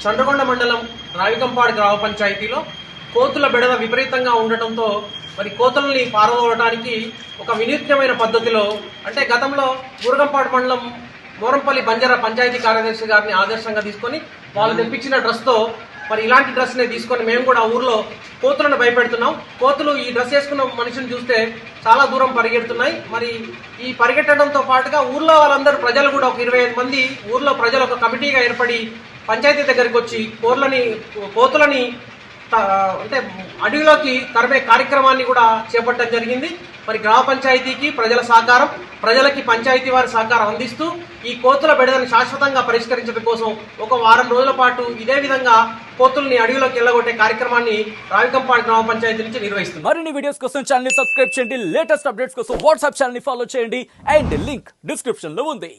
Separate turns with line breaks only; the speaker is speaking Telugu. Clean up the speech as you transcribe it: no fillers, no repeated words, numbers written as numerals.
చండ్రగొండ మండలం రావికంపాడు గ్రామ పంచాయతీలో కోతుల బెడద విపరీతంగా ఉండటంతో మరి కోతుల్ని పారదోలడానికి ఒక వినూత్నమైన పద్ధతిలో అంటే గతంలో గురగంపాడు మండలం మోరంపల్లి బంజారా పంచాయతీ కార్యదర్శి గారిని ఆదర్శంగా తీసుకొని వాళ్ళు తెప్పించిన డ్రెస్తో మరి ఇలాంటి డ్రెస్ని తీసుకొని మేము కూడా ఊర్లో కోతులను భయపెడుతున్నాం. కోతులు ఈ డ్రెస్ వేసుకున్న మనిషిని చూస్తే చాలా దూరం పరిగెడుతున్నాయి. మరి ఈ పరిగెట్టడంతో పాటుగా ఊర్లో వాళ్ళందరూ ప్రజలు కూడా ఒక 25 మంది ఊర్లో ప్రజలు ఒక కమిటీగా ఏర్పడి పంచాయతీ దగ్గరికి వచ్చి కోతులని అంటే అడవిలోకి తరిమే కార్యక్రమాన్ని కూడా చేపట్టడం జరిగింది. మరి గ్రామ పంచాయతీకి ప్రజల సహకారం, ప్రజలకి పంచాయతీ వారి సహకారం అందిస్తూ ఈ కోతుల బెడదని శాశ్వతంగా పరిష్కరించడం కోసం ఒక వారం రోజుల పాటు ఇదే విధంగా కోతుల్ని అడవిలోకి వెళ్ళగొట్టే కార్యక్రమాన్ని రావికంపాడు గ్రామ పంచాయతీ నుంచి నిర్వహిస్తుంది.
మరిన్ని వీడియోస్ కోసం ఛానల్ ని సబ్స్క్రైబ్ చేయండి, లేటెస్ట్ అప్డేట్స్ కోసం వాట్సాప్ ఛానల్ ని ఫాలో చేయండి అండ్ లింక్ డిస్క్రిప్షన్ లో ఉంది.